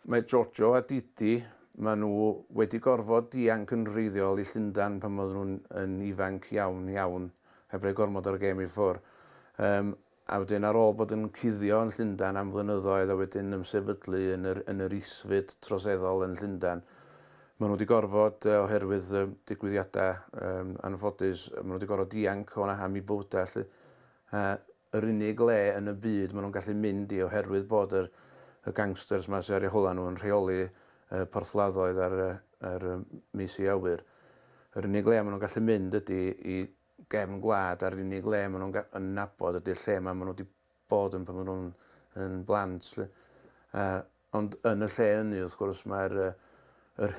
Mae Giorgio a Didi, maen nhw wedi gorfod dianc yn wreiddiol i Llundain pan oedden nhw'n ifanc iawn, heb roi gormod o'r gêm i ffwr. A wedyn ar ôl bod yn cuddio yn Llundain am flynyddoedd a wedyn ymsefydlu yn yr isfyd troseddol yn Llundain, maen nhw wedi gorfod, oherwydd digwyddiadau anffodus, maen nhw wedi gorfod dianc o'na am i bywydau. Yr unig le yn y byd maen nhw'n gallu mynd i oherwydd bod y gangsters yma sy'n ar eu hola nhw yn rheoli porthladdoedd ar misi awyr. Yr unig le maen nhw'n gallu mynd ydy i gefn gwlad, a'r unig le maen nhw'n nabod ydy'r lle maen nhw wedi bod yn pan maen nhw'n blant. Ond yn y lle hynny, wrth gwrs, mae'r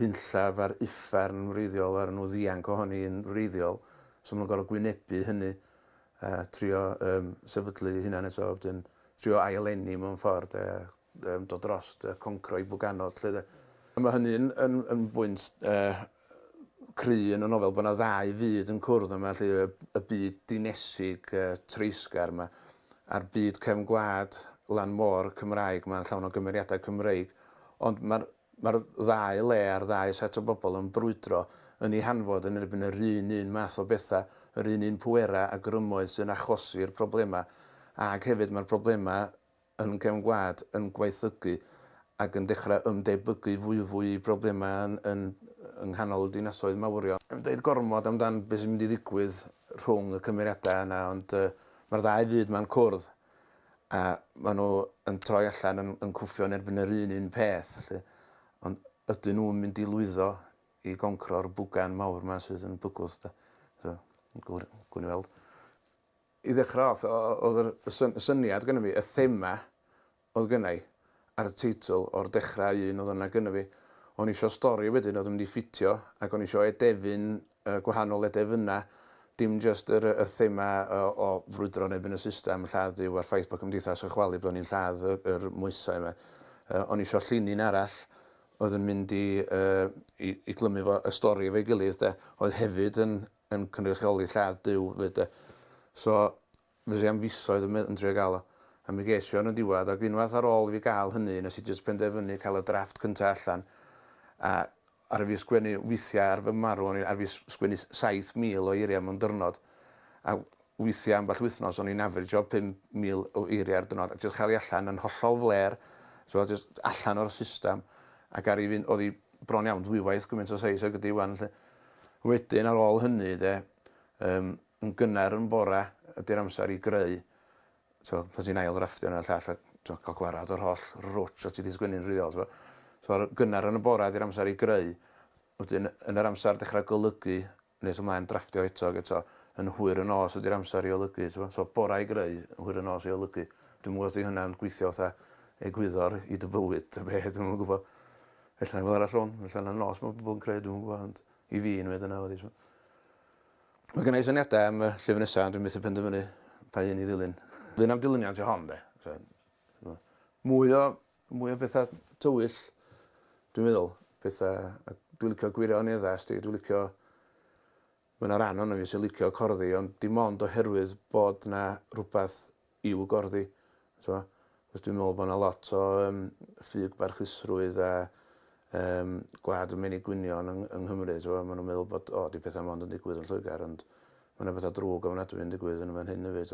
hynllaf a'r uffern wreiddiol ar nhw ddianc ohoni yn wreiddiol, so maen nhw'n gorfod gwynebu hynny, trio sefydlu hynna'n eto, trio ailenni mewn ffordd, dod dros concro i bwganod. Mae hynny yn bwynt cry yn y nofel bod yna ddau fyd yn cwrdd yma, y byd dinesig treisgar yma, a'r byd cefn gwlad lan môr Cymraeg, mae'n llawn o gymeriadau Cymreig, ond mae'r ddau le a'r ddau set o bobl yn brwydro yn ei hanfod yn erbyn yr un math o bethau, yr un pwera a grymoedd sy'n achosi'r problemau, ac hefyd mae'r problemau yn cefn gwlad yn gwaethygu ac yn dechrau ymdebygu fwy i problemau yn nghanol y dinasoedd mawrion. Yn dweud gormod amdan beth sy'n mynd i ddigwydd rhwng y cymeriadau yna, ond mae'r ddau fyd ma'n cwrdd a maen nhw yn troi allan yn cwffio yn erbyn yr un peth. Ond ydyn nhw'n mynd i lwyddo i goncro'r bwgan mawr yma sydd yn bygwth. So, gwyn i weld. I ddechrau off, oedd y syniad gyda fi, y thema oedd gyda i ar y teitl o'r dechrau un oedd yna gyda fi. O'n i isio stori wedyn oedd yn mynd i ffitio ac o'n i isio edefyn gwahanol edefynnau, dim just y thema o frwydro neu byn y system, Lladd Duw a'r ffaith bod cymdeithas yn chwalu bod ni'n lladd yr mwysau yma. O'n i isio llinyn arall oedd yn mynd i glymu fo y stori efo'i gilydd, oedd hefyd yn cynrychioli Lladd Duw. So, fysi am fisoedd yn trio gael o. A mi gesio yn y diwedd, ac unwaith ar ôl i fi gael hynny, nes i jyst penderfynu cael y drafft cyntaf allan. A ar y fi sgwennu weithiau ar fy marw, ar fi sgwennu 7,000 o eiriau mewn dyrnod. A weithiau amball wythnos, o'n i'n average o 5,000 o eiriau ar dyrnod. A jyst cael ei allan yn hollol fler, so jyst allan o'r system. Ac ar i fynd, oedd hi bron iawn dwywaith gymaint o seis ag ydi wan. Wedyn ar ôl hynny, yn gynnar yn bora ydy'r amser i greu. So, pan ti'n ail ddrafftio yna llall, cael gwarad o'r holl rwtch o ti wedi sgwennu'n rhywbeth. So, gynnar yn y bora ydy'r amser i greu. Wedyn, yn yr amser dechrau golygu, nes ymlaen drafftio eto, yn hwyr yn os ydy'r amser i olygu. So, bora i greu, yn hwyr yn os i olygu. Dwi'n mwyn i hynna'n gweithio fatha egwyddor i dy fywyd, dwi'n mwyn gwybod. Felly, fel arall rôn, felly yna'n nos mae pobl yn creu, dwi'n mwyn gwybod, ond i fi yn wedi yna wedi. Mae gen i syniadau am y llyfr nesaf, dwi'n methu penderfynu pa un i ddilyn. Fy'n am dilyniant i hon, Mwy o bethau tywyll, dwi'n meddwl. Dwi'n licio gwirioneddau, dwi'n licio... Mae yna ran o'n fi sy'n licio corddi, ond dim ond oherwydd bod yna rhywbeth i'w gorddi. Dwi'n meddwl bod yna lot o ffug barchusrwydd a gwlad y menig gwynion yng Nghymru. Maen nhw'n meddwl bod, di pethau mond yn digwydd yn Lloegr, ond mae yna bethau drwg ofnadwy yn digwydd yn fan hyn hefyd.